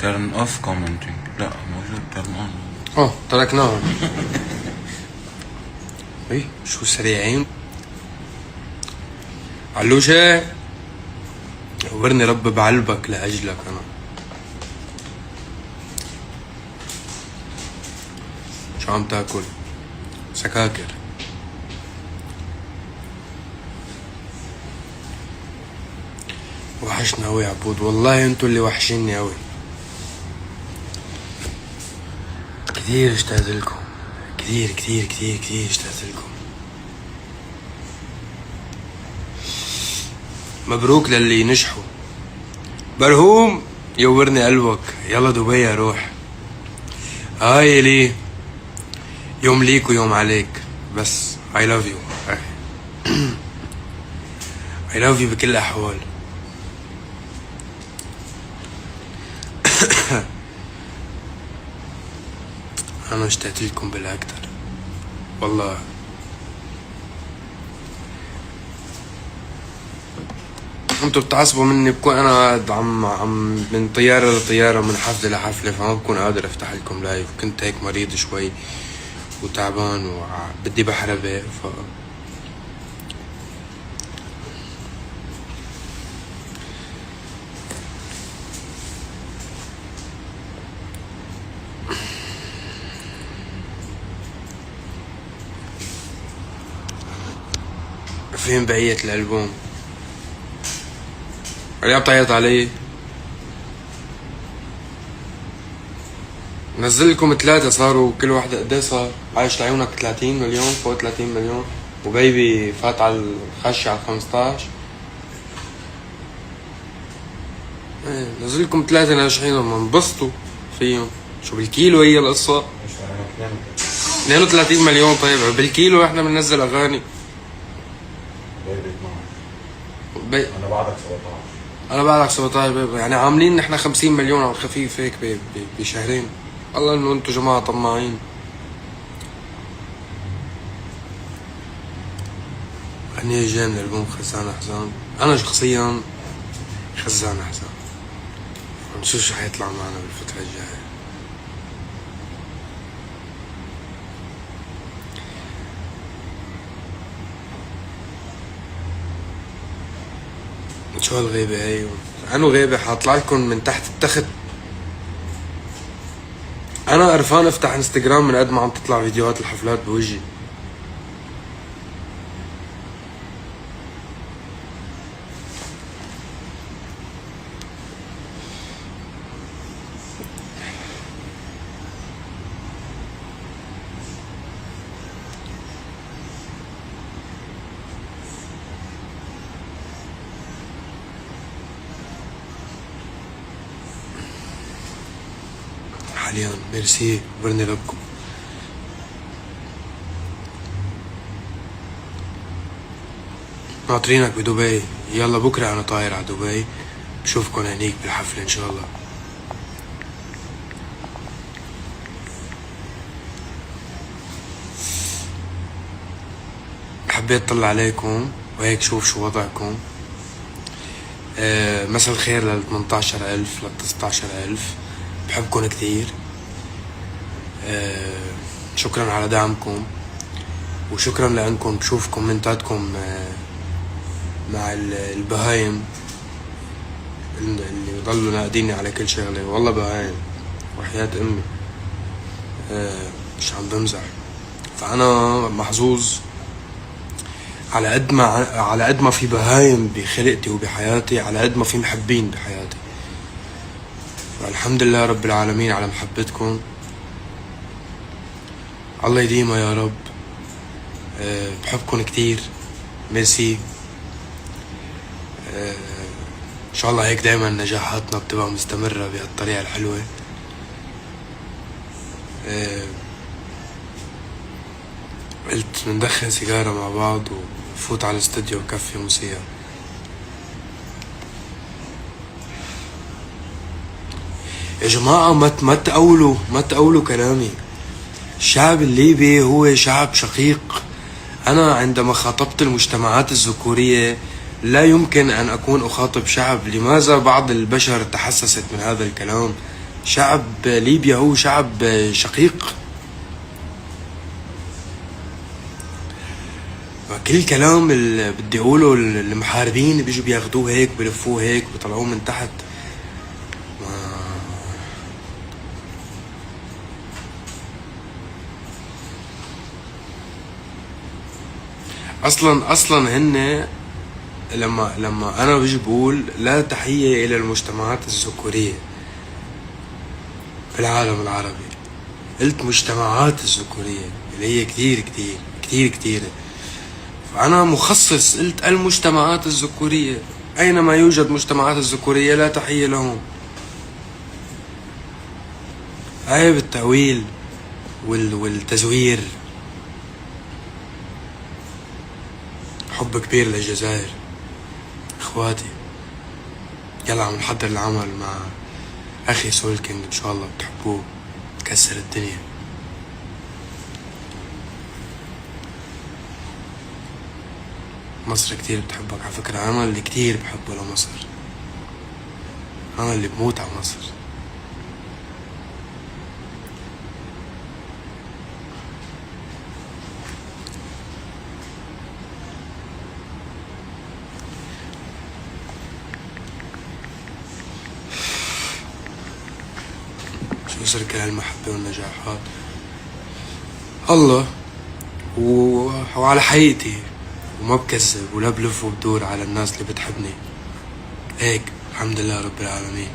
turn off commenting. لا موجود turn on. تركناهم. اي شو سريعين. علوشة ورني رب بعلبك لأجلك أنا. شو عم تاكل؟ سكاكر. وحشنا أوي يا عبود، والله انتو اللي وحشيني أوي. كتير اشتقت لكم، كتير كتير كتير كتير اشتقت لكم. مبروك للي نجحوا. برهوم يورني قلبك، يلا دبي اروح. هاي لي يوم ليك ويوم عليك، بس I love you. I love you بكل الأحوال. أنا اشتقت لكم بالأكتر والله. انتوا بتعصبوا مني، بكون انا قاعد عم من طياره لطياره، من حفله لحفله، فما بكون قادر افتح لكم لايف. كنت هيك مريض شوي وتعبان وبدي بحربه فين بقية الألبوم؟ اللي عم تعيط علي نزل لكم 3 صاروا، كل واحدة قد ايه صار؟ عايش لعيونك 30 مليون، فوق 30 مليون، وبيبي فات على الخش على 15. ايه نزل لكم 3 ناجحين لما انبسطوا فيهم. شو بالكيلو هي القصة؟ 32 مليون. طيب بالكيلو احنا بننزل اغاني. انا بعدك 17. انا بعدك 17 يعني عاملين نحن 50 مليون على الخفيف هيك بشهرين. الله انه انتو جماعة طماعين. غنية جاي من البوم خزان احزان. انا شخصيا خزان احزان. نشوف شو حيطلع معنا بالفترة الجاية. شو هالغيبة هي؟ عنو غيبة حاطلع لكم من تحت التخت. انا قرفان افتح انستغرام من قد ما عم تطلع فيديوهات الحفلات بوجهي. حاليا ميرسي ورني ربكم. ناطرينك بدبي. يلا بكره انا طاير على دبي، بشوفكن هنيك بالحفله ان شاء الله. حبيت اطلع عليكم وهيك شوف شو وضعكم. مساء الخير لل 18,000 لل 19,000. بحبكن كتير. شكرا على دعمكم، وشكرا لانكم بشوف كومنتاتكم مع البهايم اللي بضلوا ناقديني على كل شغله. والله بهايم وحياة امي، مش عم بمزح. فانا محظوظ على قد ما في بهايم بخلقتي وبحياتي، على قد ما في محبين بحياتي. فالحمد لله رب العالمين على محبتكم. الله يديمها يا رب. بحبكم كتير. ميرسي. ان شاء الله هيك دايما نجاحاتنا بتبقى مستمرة بهالطريقة الحلوة. قلت ندخن سيجارة مع بعض ونفوت على الاستوديو وكفي موسيقى. يا جماعة ما تقولوا كلامي. الشعب الليبي هو شعب شقيق. أنا عندما خاطبت المجتمعات الذكورية لا يمكن أن أكون أخاطب شعب. لماذا بعض البشر تحسست من هذا الكلام؟ شعب ليبيا هو شعب شقيق. كل كلام اللي بدي اقوله المحاربين بيجوا بياخدوه هيك بلفوه هيك بيطلعوه من تحت. اصلا هن لما انا بيجي بقول لا تحية الى المجتمعات الذكورية في العالم العربي، قلت مجتمعات الذكورية اللي هي كتير كتير كتير كتيرة. فأنا مخصص قلت المجتمعات الذكورية، أينما يوجد مجتمعات الذكورية لا تحية لهم. عيب التأويل والتزوير. حب كبير للجزائر اخواتي. يلا عم نحضر العمل مع اخي سول كينج، ان شاء الله بتحبوه، كسر الدنيا. مصر كتير بتحبك على فكرة، انا اللي كتير بحبه لمصر، انا اللي بموت على مصر. شو سر كل هالمحبة والنجاحات؟ الله وعلى حقيقتي، وما بكذب ولا بلف وبدور على الناس اللي بتحبني هيك. الحمد لله رب العالمين.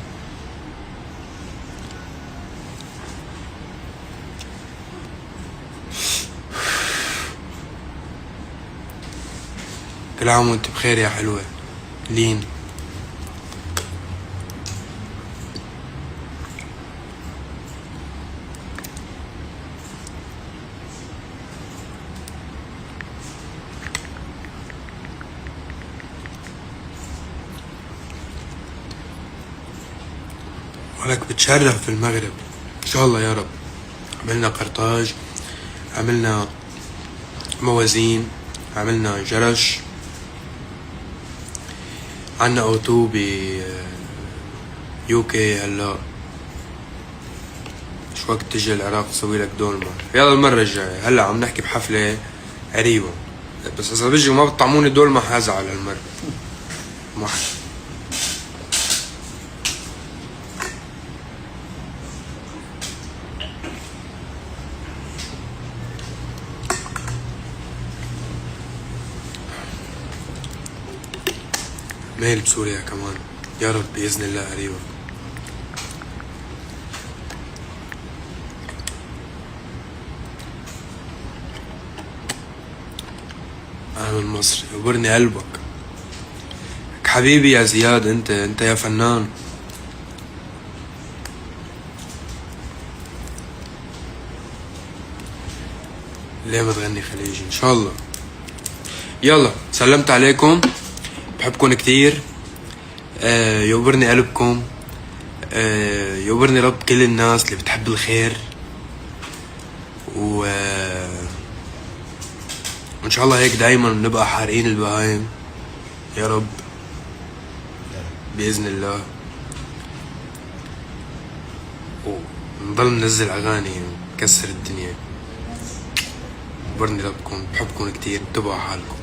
كل عام وانت بخير يا حلوة لين. ولك بتشرف في المغرب ان شاء الله يا رب. عملنا قرطاج، عملنا موازين، عملنا جرش، عنا اوتو ب يوكي. هلا شو وقت تجي العراق تسوي لك دولمة؟ يلا المرة الجاية. هلا عم نحكي بحفلة قريبة، بس اذا بيجي وما بتطعموني دولمة حازعل هالمرة. ميل بسوريا كمان يا رب بإذن الله قريبا. أنا من مصر، يبرني قلبك حبيبي يا زياد. انت يا فنان. ليه ما تغني خليجي ان شاء الله. يلا سلمت عليكم، بحبكم كتير. يوبرني قلبكم، يوبرني رب كل الناس اللي بتحب الخير، وان شاء الله هيك دايما نبقى حارقين البهايم يا رب بإذن الله، ونضل ننزل اغاني ونكسر الدنيا. يوبرني ربكم، بحبكم كتير، انتبهوا على حالكم.